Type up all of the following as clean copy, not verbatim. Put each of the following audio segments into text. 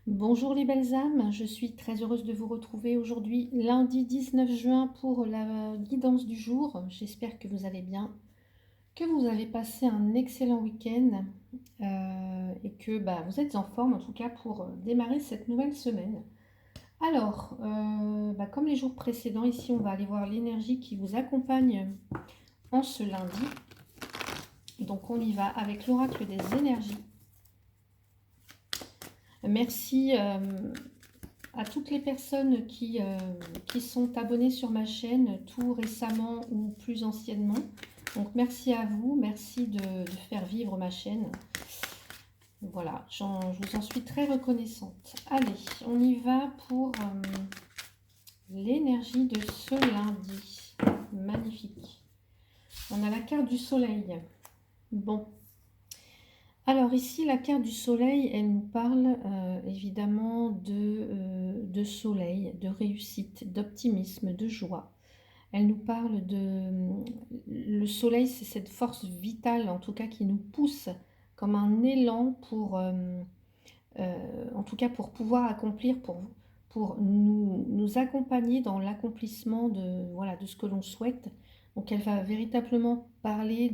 Bonjour les belles âmes, je suis très heureuse de vous retrouver aujourd'hui, lundi 19 juin pour la guidance du jour. J'espère que vous allez bien, que vous avez passé un excellent week-end et que vous êtes en forme en tout cas pour démarrer cette nouvelle semaine. Alors, comme les jours précédents, ici on va aller voir l'énergie qui vous accompagne en ce lundi. Donc on y va avec l'oracle des énergies. Merci à toutes les personnes qui sont abonnées sur ma chaîne, tout récemment ou plus anciennement. Donc merci à vous, merci de faire vivre ma chaîne. Voilà, je vous en suis très reconnaissante. Allez, on y va pour l'énergie de ce lundi. Magnifique. On a la carte du soleil. Bon. Alors ici, la carte du soleil, elle nous parle évidemment de soleil, de réussite, d'optimisme, de joie. Elle nous parle le soleil, c'est cette force vitale, en tout cas, qui nous pousse comme un élan pour, en tout cas, pour pouvoir accomplir, pour nous accompagner dans l'accomplissement de ce que l'on souhaite. Donc elle va véritablement parler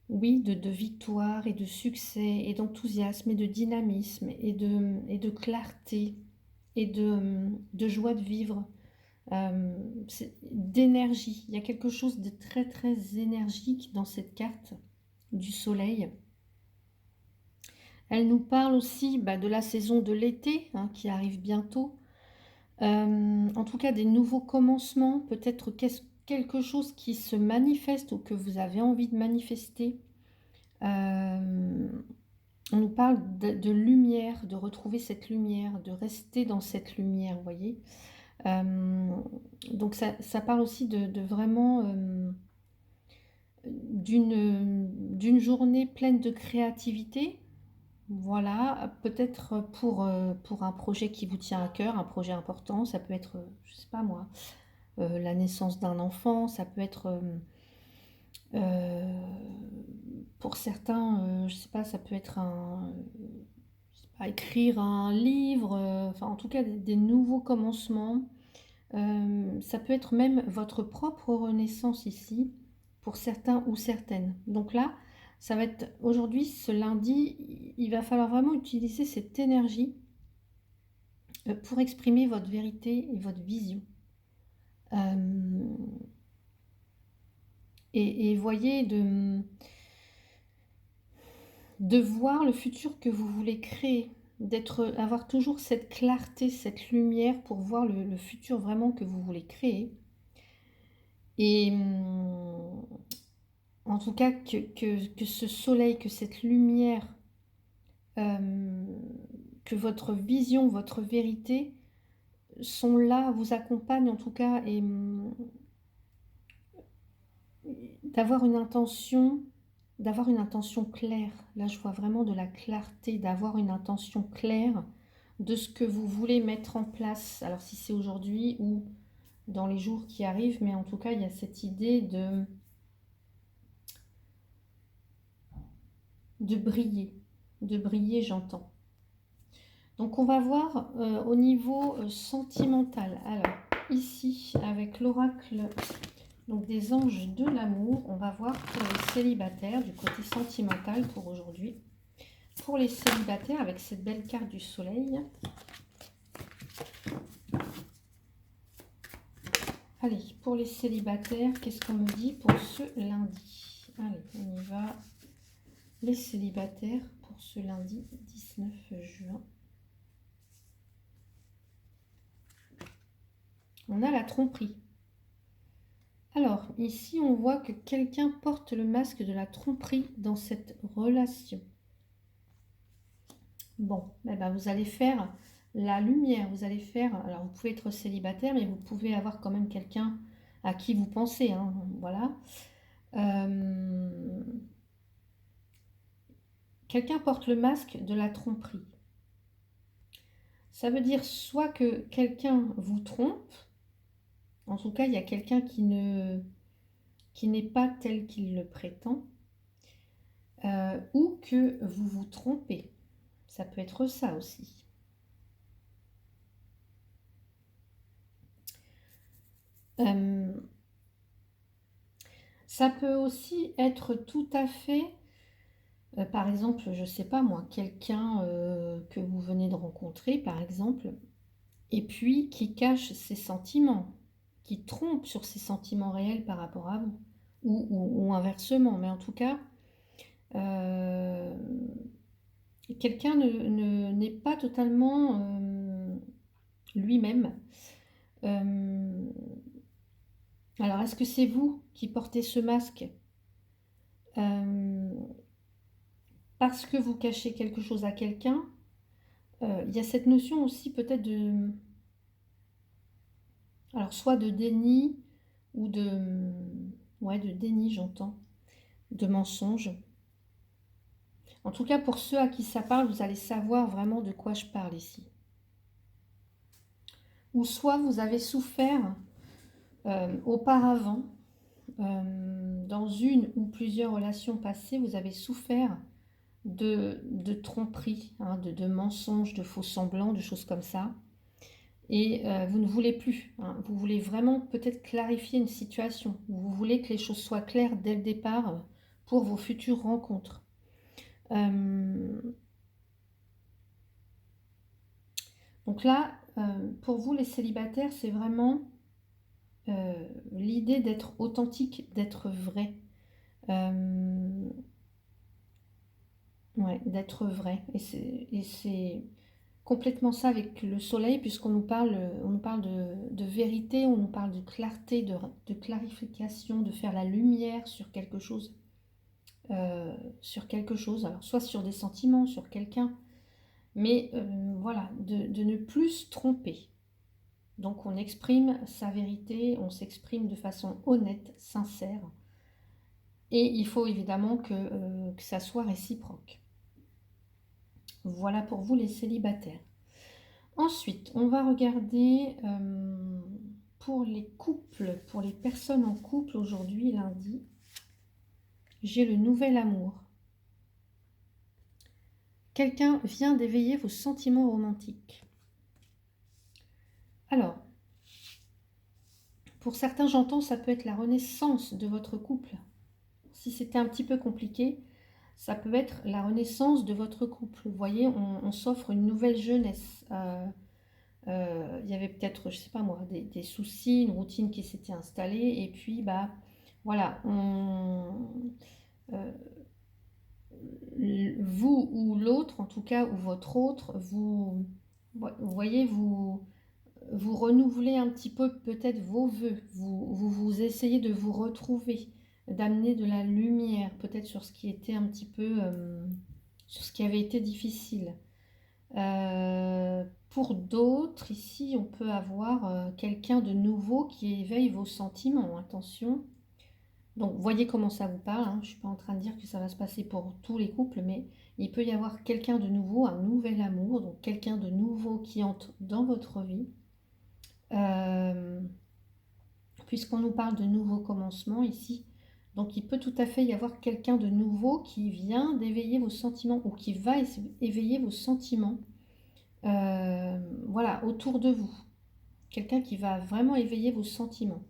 oui, de victoire et de succès et d'enthousiasme et de dynamisme et de clarté et de joie de vivre, d'énergie. Il y a quelque chose de très très énergique dans cette carte du soleil. Elle nous parle aussi de la saison de l'été qui arrive bientôt. En tout cas des nouveaux commencements, peut-être quelque chose qui se manifeste ou que vous avez envie de manifester. On nous parle de lumière, de retrouver cette lumière, de rester dans cette lumière, vous voyez. Donc ça parle aussi de vraiment d'une journée pleine de créativité. Voilà, peut-être pour un projet qui vous tient à cœur, un projet important. Ça peut être, je sais pas moi, la naissance d'un enfant, ça peut être... pour certains, je sais pas, ça peut être je sais pas, écrire un livre, enfin en tout cas des nouveaux commencements. Ça peut être même votre propre renaissance ici, pour certains ou certaines. Donc là, ça va être aujourd'hui, ce lundi, il va falloir vraiment utiliser cette énergie pour exprimer votre vérité et votre vision. Et voyez de voir le futur que vous voulez créer, avoir toujours cette clarté, cette lumière pour voir le futur vraiment que vous voulez créer. Et en tout cas, que ce soleil, que cette lumière, que votre vision, votre vérité sont là, vous accompagnent en tout cas, et d'avoir une intention claire. Là, je vois vraiment de la clarté, d'avoir une intention claire de ce que vous voulez mettre en place. Alors, si c'est aujourd'hui ou dans les jours qui arrivent, mais en tout cas, il y a cette idée de briller, j'entends. Donc, on va voir au niveau sentimental. Alors, ici, avec l'oracle donc des anges de l'amour, on va voir pour les célibataires, du côté sentimental pour aujourd'hui. Pour les célibataires, avec cette belle carte du soleil. Allez, pour les célibataires, qu'est-ce qu'on me dit pour ce lundi? Allez, on y va. Les célibataires pour ce lundi 19 juin. On a la tromperie. Alors, ici, on voit que quelqu'un porte le masque de la tromperie dans cette relation. Bon, vous allez faire la lumière, vous allez faire... Alors, vous pouvez être célibataire, mais vous pouvez avoir quand même quelqu'un à qui vous pensez, voilà. Quelqu'un porte le masque de la tromperie. Ça veut dire soit que quelqu'un vous trompe, en tout cas, il y a quelqu'un qui n'est pas tel qu'il le prétend, ou que vous vous trompez. Ça peut être ça aussi. Ça peut aussi être tout à fait, par exemple, je ne sais pas moi, quelqu'un que vous venez de rencontrer, par exemple, et puis qui cache ses sentiments, qui trompe sur ses sentiments réels par rapport à vous, ou inversement, mais en tout cas, quelqu'un n'est pas totalement lui-même. Alors, est-ce que c'est vous qui portez ce masque parce que vous cachez quelque chose à quelqu'un? Il y a cette notion aussi peut-être de... Alors, soit de déni ou de... Ouais, de déni, j'entends. De mensonge. En tout cas, pour ceux à qui ça parle, vous allez savoir vraiment de quoi je parle ici. Ou soit vous avez souffert auparavant, dans une ou plusieurs relations passées, vous avez souffert de tromperies, hein, de mensonges, de faux semblants, de choses comme ça. Et vous ne voulez plus, hein, vous voulez vraiment peut-être clarifier une situation. Vous voulez que les choses soient claires dès le départ pour vos futures rencontres. Donc là, pour vous les célibataires, c'est vraiment l'idée d'être authentique, d'être vrai. Ouais, d'être vrai. Et c'est complètement ça avec le soleil, puisqu'on nous parle de vérité, on nous parle de clarté, de clarification, de faire la lumière sur quelque chose. Alors soit sur des sentiments, sur quelqu'un, mais voilà, de ne plus se tromper. Donc on exprime sa vérité, on s'exprime de façon honnête, sincère, et il faut évidemment que ça soit réciproque. Voilà pour vous les célibataires. Ensuite, on va regarder pour les couples, pour les personnes en couple aujourd'hui, lundi. J'ai le nouvel amour. Quelqu'un vient d'éveiller vos sentiments romantiques. Alors, pour certains, j'entends, ça peut être la renaissance de votre couple. Si c'était un petit peu compliqué, ça peut être la renaissance de votre couple. Vous voyez, on s'offre une nouvelle jeunesse. Il y avait peut-être, je sais pas moi, des soucis, une routine qui s'était installée. Et puis, bah, voilà, vous ou l'autre, en tout cas, ou votre autre, vous voyez, vous renouvelez un petit peu peut-être vos vœux, vous essayez de vous retrouver, d'amener de la lumière peut-être sur ce qui était un petit peu, sur ce qui avait été difficile. Pour d'autres, ici, on peut avoir quelqu'un de nouveau qui éveille vos sentiments, attention. Donc, voyez comment ça vous parle, hein. Je ne suis pas en train de dire que ça va se passer pour tous les couples, mais il peut y avoir quelqu'un de nouveau, un nouvel amour, donc quelqu'un de nouveau qui entre dans votre vie. Puisqu'on nous parle de nouveaux commencements ici, donc il peut tout à fait y avoir quelqu'un de nouveau qui vient d'éveiller vos sentiments ou qui va éveiller vos sentiments, voilà, autour de vous. Quelqu'un qui va vraiment éveiller vos sentiments.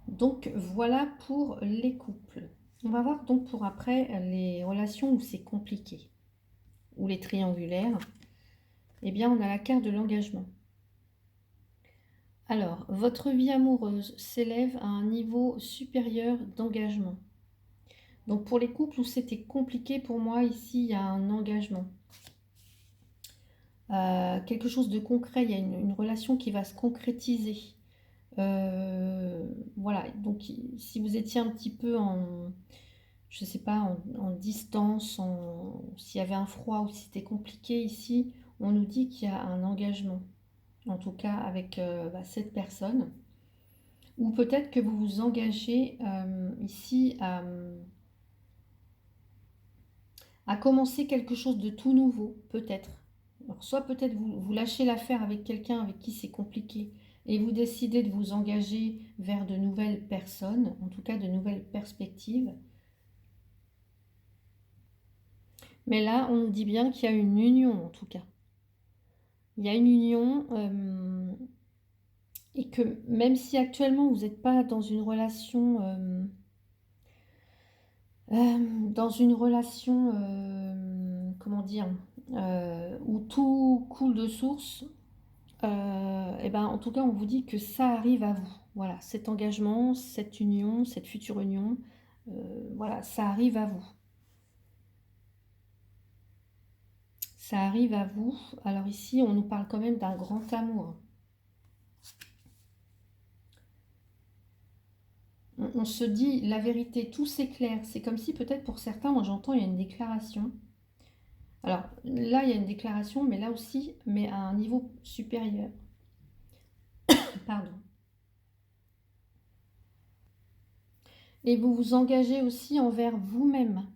Donc voilà pour les couples. On va voir donc pour après les relations où c'est compliqué, ou les triangulaires. Eh bien, on a la carte de l'engagement. Alors, votre vie amoureuse s'élève à un niveau supérieur d'engagement. Donc pour les couples où c'était compliqué, pour moi, ici, il y a un engagement. Quelque chose de concret, il y a une relation qui va se concrétiser. Voilà, donc si vous étiez un petit peu en, je sais pas, en distance, s'il y avait un froid ou si c'était compliqué ici, on nous dit qu'il y a un engagement, en tout cas avec cette personne. Ou peut-être que vous vous engagez ici à commencer quelque chose de tout nouveau, peut-être. Alors, soit peut-être vous lâchez l'affaire avec quelqu'un avec qui c'est compliqué et vous décidez de vous engager vers de nouvelles personnes, en tout cas de nouvelles perspectives. Mais là, on nous dit bien qu'il y a une union, en tout cas. Il y a une union, et que même si actuellement vous n'êtes pas dans une relation, comment dire, où tout coule de source, et ben, en tout cas, on vous dit que ça arrive à vous. Voilà, cet engagement, cette union, cette future union, voilà, ça arrive à vous. Ça arrive à vous. Alors ici, on nous parle quand même d'un grand amour. On se dit la vérité, tout s'éclaire. C'est comme si peut-être pour certains, moi j'entends, il y a une déclaration. Alors là, il y a une déclaration, mais là aussi, mais à un niveau supérieur. Pardon. Et vous vous engagez aussi envers vous-même.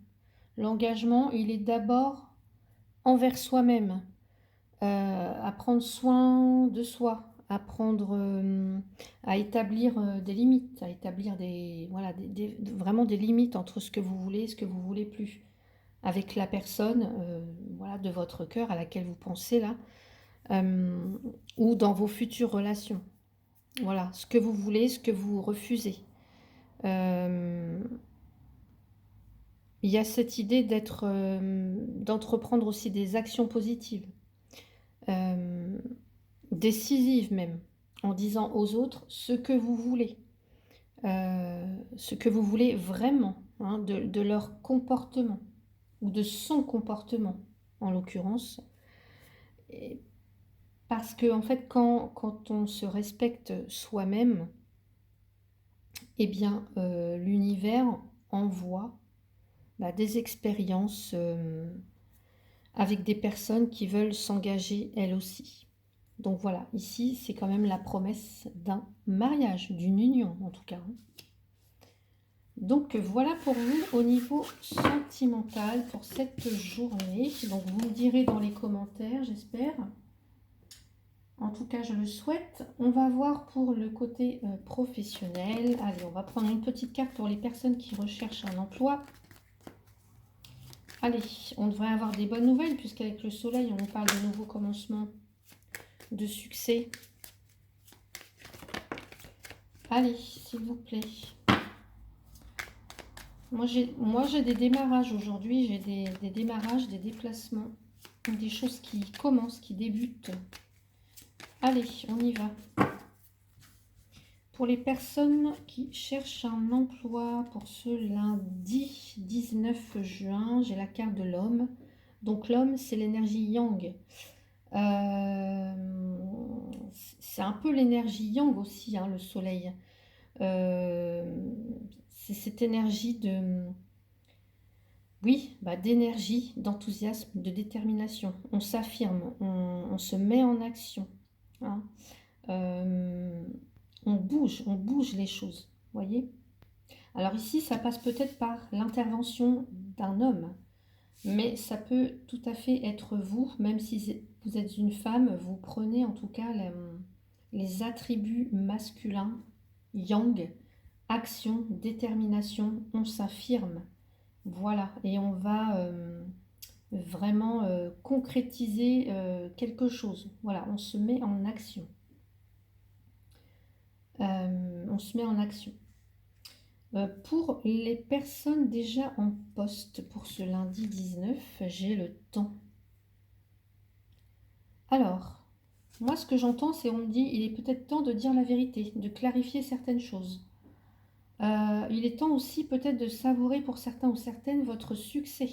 L'engagement, il est d'abord envers soi-même. À prendre soin de soi, à établir des limites, à établir voilà, vraiment des limites entre ce que vous voulez et ce que vous voulez plus. Avec la personne voilà, de votre cœur à laquelle vous pensez là, ou dans vos futures relations. Voilà, ce que vous voulez, ce que vous refusez. Il y a cette idée d'entreprendre aussi des actions positives, décisives même, en disant aux autres ce que vous voulez, ce que vous voulez vraiment, hein, de leur comportement, ou de son comportement, en l'occurrence. Parce que, en fait, quand on se respecte soi-même, eh bien, l'univers envoie des expériences avec des personnes qui veulent s'engager elles aussi. Donc voilà, ici, c'est quand même la promesse d'un mariage, d'une union en tout cas. Donc voilà pour vous au niveau sentimental pour cette journée. Donc vous me direz dans les commentaires, j'espère. En tout cas, je le souhaite. On va voir pour le côté professionnel. Allez, on va prendre une petite carte pour les personnes qui recherchent un emploi. Allez, on devrait avoir des bonnes nouvelles puisqu'avec le soleil, on nous parle de nouveaux commencements, de succès. Allez, s'il vous plaît. Moi, j'ai des démarrages aujourd'hui. J'ai des démarrages, des déplacements, des choses qui commencent, qui débutent. Allez, on y va. Pour les personnes qui cherchent un emploi pour ce lundi 19 juin, j'ai la carte de l'homme. Donc l'homme, c'est l'énergie yang. C'est un peu l'énergie yang aussi, hein, le soleil. C'est cette énergie d'énergie, d'enthousiasme, de détermination. On s'affirme, on se met en action. Hein. On bouge les choses, voyez. Alors ici, ça passe peut-être par l'intervention d'un homme, mais ça peut tout à fait être vous, même si vous êtes une femme, vous prenez en tout cas les attributs masculins, yang, action, détermination, on s'affirme, voilà, et on va vraiment concrétiser quelque chose, voilà, on se met en action. On se met en action. Pour les personnes déjà en poste pour ce lundi 19, j'ai le temps. Alors, moi ce que j'entends, c'est on me dit il est peut-être temps de dire la vérité, de clarifier certaines choses. Il est temps aussi peut-être de savourer pour certains ou certaines votre succès,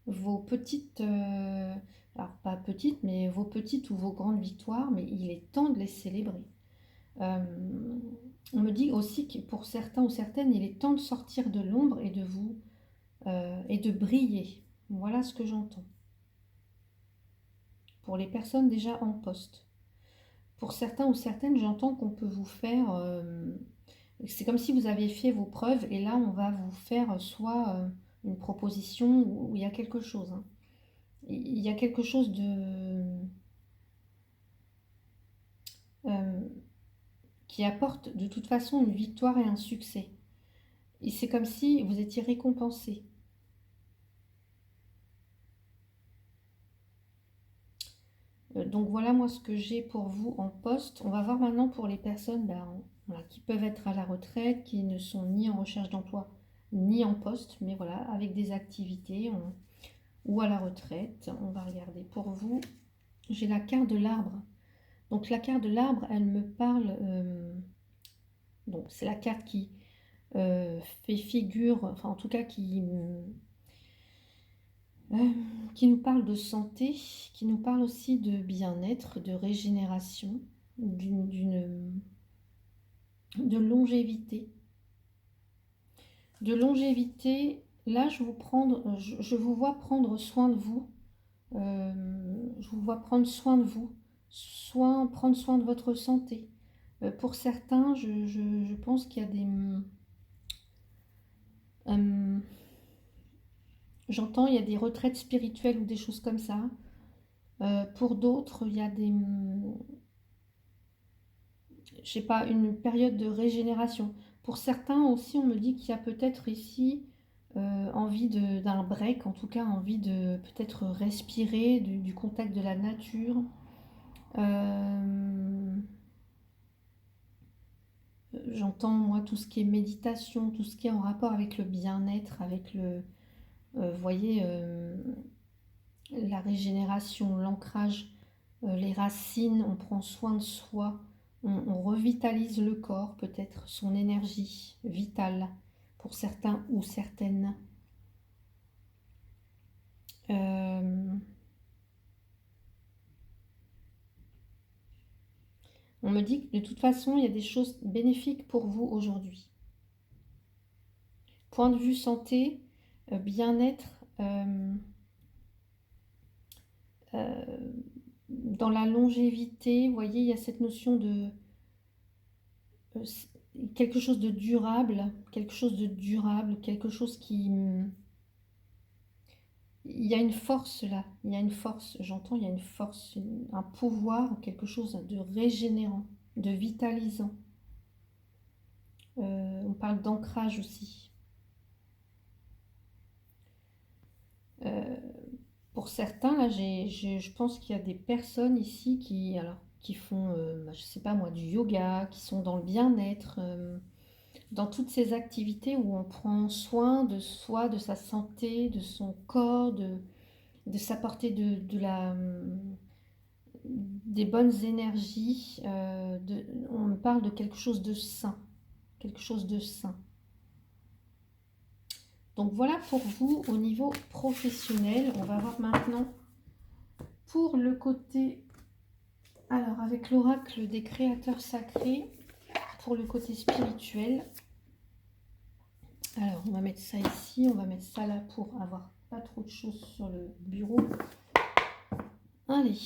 vos petites, alors pas petites, mais vos petites ou vos grandes victoires, mais il est temps de les célébrer. On me dit aussi que pour certains ou certaines, il est temps de sortir de l'ombre et et de briller. Voilà ce que j'entends. Pour les personnes déjà en poste. Pour certains ou certaines, j'entends qu'on peut vous faire... c'est comme si vous aviez fait vos preuves et là, on va vous faire soit une proposition où il y a quelque chose. Hein. Il y a quelque chose qui apporte de toute façon une victoire et un succès. Et c'est comme si vous étiez récompensé. Donc voilà moi ce que j'ai pour vous en poste. On va voir maintenant pour les personnes voilà, qui peuvent être à la retraite, qui ne sont ni en recherche d'emploi ni en poste, mais voilà, avec des activités ou à la retraite. On va regarder pour vous. J'ai la carte de l'arbre. Donc la carte de l'arbre, elle me parle... donc c'est la carte qui fait figure, enfin en tout cas qui nous parle de santé, qui nous parle aussi de bien-être, de régénération, de longévité. De longévité, là je vous vois prendre soin de vous. Je vous vois prendre soin de vous, prendre soin de votre santé. Pour certains, je pense qu'il y a des... j'entends, il y a des retraites spirituelles ou des choses comme ça. Pour d'autres, il y a des... je sais pas, une période de régénération. Pour certains aussi, on me dit qu'il y a peut-être ici envie d'un break, en tout cas envie de peut-être respirer du contact de la nature. J'entends moi tout ce qui est méditation, tout ce qui est en rapport avec le bien-être, avec le, vous voyez, la régénération, l'ancrage, les racines, on prend soin de soi, on revitalise le corps, peut-être son énergie vitale pour certains ou certaines. On me dit que de toute façon, il y a des choses bénéfiques pour vous aujourd'hui. Point de vue santé, bien-être, dans la longévité, vous voyez, il y a cette notion de quelque chose de durable, quelque chose qui... Il y a une force là, il y a une force, j'entends, il y a une force, un pouvoir, quelque chose de régénérant, de vitalisant. On parle d'ancrage aussi. Pour certains, là, je pense qu'il y a des personnes ici qui font, je sais pas moi, du yoga, qui sont dans le bien-être, dans toutes ces activités où on prend soin de soi, de sa santé, de son corps, de s'apporter des bonnes énergies. On me parle de quelque chose de sain, quelque chose de sain. Donc voilà pour vous au niveau professionnel. On va voir maintenant pour le côté, alors avec l'oracle des créateurs sacrés, pour le côté spirituel. Alors on va mettre ça ici, on va mettre ça là pour avoir pas trop de choses sur le bureau. Allez,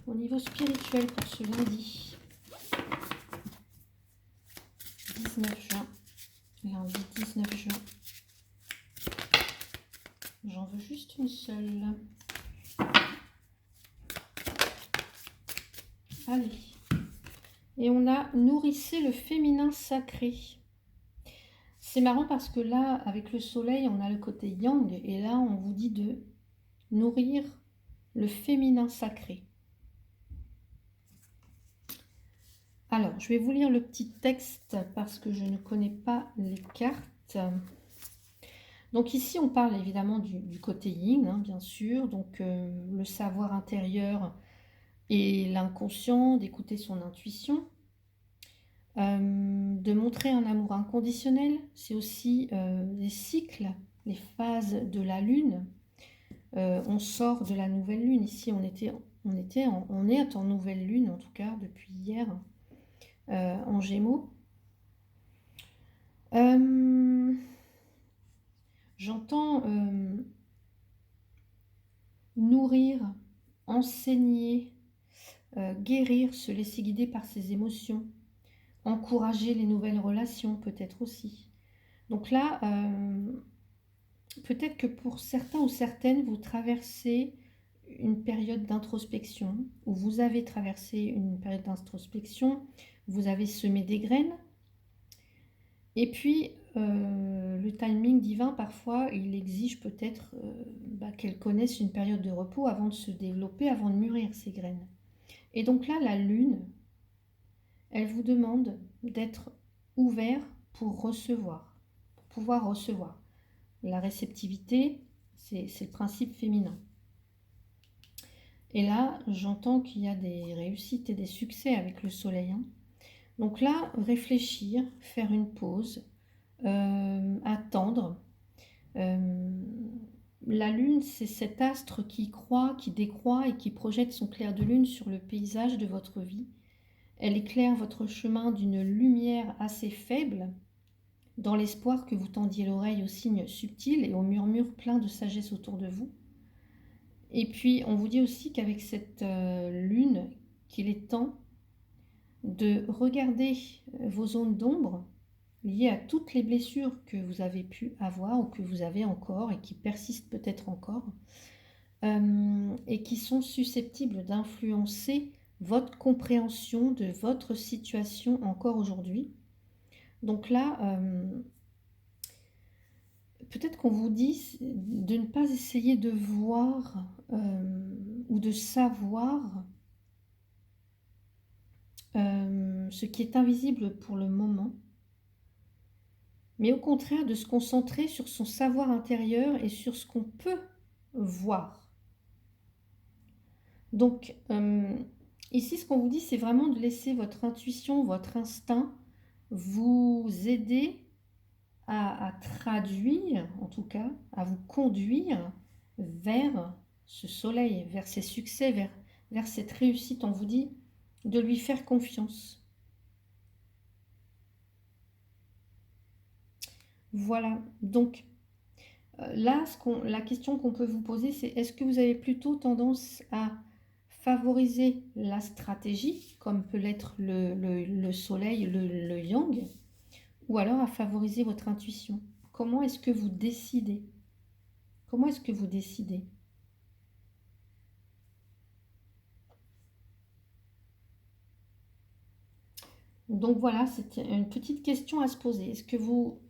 au niveau spirituel pour ce lundi 19 juin, lundi 19 juin. J'en veux juste une seule. Allez. Et on a nourrissez le féminin sacré. C'est marrant parce que là, avec le soleil, on a le côté yang. Et là, on vous dit de nourrir le féminin sacré. Alors, je vais vous lire le petit texte parce que je ne connais pas les cartes. Donc ici, on parle évidemment du côté yin, hein, bien sûr. Donc le savoir intérieur et l'inconscient, d'écouter son intuition. De montrer un amour inconditionnel, c'est aussi les cycles, les phases de la lune. On sort de la nouvelle lune. Ici, on est en nouvelle lune, en tout cas, depuis hier, en Gémeaux. J'entends nourrir, enseigner, guérir, se laisser guider par ses émotions, encourager les nouvelles relations peut-être aussi. Donc là, peut-être que pour certains ou certaines, vous traversez une période d'introspection, ou vous avez traversé une période d'introspection, vous avez semé des graines, et puis le timing divin, parfois, il exige peut-être qu'elles connaissent une période de repos avant de se développer, avant de mûrir ces graines. Et donc là, la lune, elle vous demande d'être ouvert pour recevoir, pour pouvoir recevoir. La réceptivité, c'est le principe féminin. Et là, j'entends qu'il y a des réussites et des succès avec le soleil. Donc là, réfléchir, faire une pause, attendre. La lune, c'est cet astre qui croît, qui décroît et qui projette son clair de lune sur le paysage de votre vie. Elle éclaire votre chemin d'une lumière assez faible, dans l'espoir que vous tendiez l'oreille aux signes subtils et aux murmures pleins de sagesse autour de vous. Et puis, on vous dit aussi qu'avec cette lune, qu'il est temps de regarder vos zones d'ombre liées à toutes les blessures que vous avez pu avoir ou que vous avez encore et qui persistent peut-être encore et qui sont susceptibles d'influencer votre compréhension de votre situation encore aujourd'hui. Donc là, peut-être qu'on vous dit de ne pas essayer de voir ou de savoir ce qui est invisible pour le moment, mais au contraire de se concentrer sur son savoir intérieur et sur ce qu'on peut voir. Donc, ici, ce qu'on vous dit, c'est vraiment de laisser votre intuition, votre instinct vous aider à traduire, en tout cas, à vous conduire vers ce soleil, vers ses succès, vers cette réussite. On vous dit de lui faire confiance. Voilà, donc là, la question qu'on peut vous poser, c'est est-ce que vous avez plutôt tendance à favoriser la stratégie, comme peut l'être le soleil, le yang, ou alors à favoriser votre intuition? Comment est-ce que vous décidez? Comment est-ce que vous décidez? Donc voilà, c'est une petite question à se poser. Est-ce que vous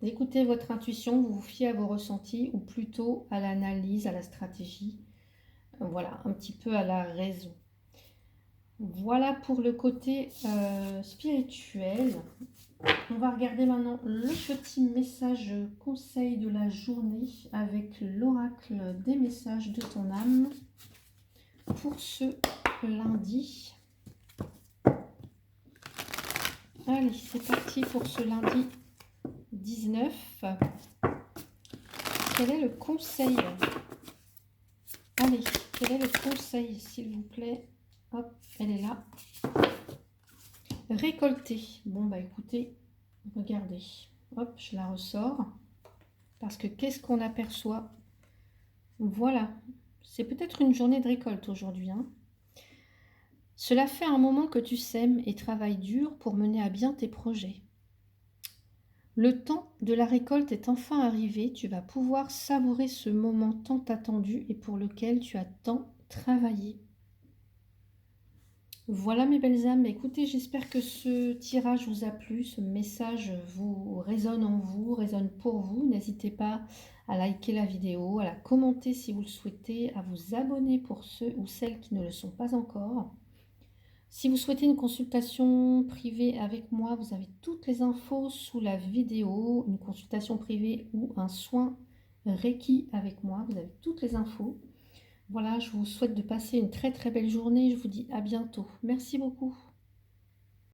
écoutez votre intuition, vous vous fiez à vos ressentis ou plutôt à l'analyse, à la stratégie? Voilà, un petit peu à la raison. Voilà pour le côté spirituel. On va regarder maintenant le petit message conseil de la journée avec l'oracle des messages de ton âme pour ce lundi. Allez, c'est parti pour ce lundi 19. Quel est le conseil? Allez, quel est le conseil, s'il vous plaît? Hop, elle est là. Récolter. Bon, bah écoutez, regardez. Hop, je la ressors. Parce que qu'est-ce qu'on aperçoit? Voilà. C'est peut-être une journée de récolte aujourd'hui. Cela fait un moment que tu sèmes et travailles dur pour mener à bien tes projets. Le temps de la récolte est enfin arrivé. Tu vas pouvoir savourer ce moment tant attendu et pour lequel tu as tant travaillé. Voilà mes belles âmes, écoutez, j'espère que ce tirage vous a plu, ce message vous résonne en vous, résonne pour vous. N'hésitez pas à liker la vidéo, à la commenter si vous le souhaitez, à vous abonner pour ceux ou celles qui ne le sont pas encore. Si vous souhaitez une consultation privée avec moi, vous avez toutes les infos sous la vidéo, une consultation privée ou un soin Reiki avec moi, vous avez toutes les infos. Voilà, je vous souhaite de passer une très très belle journée. Je vous dis à bientôt. Merci beaucoup.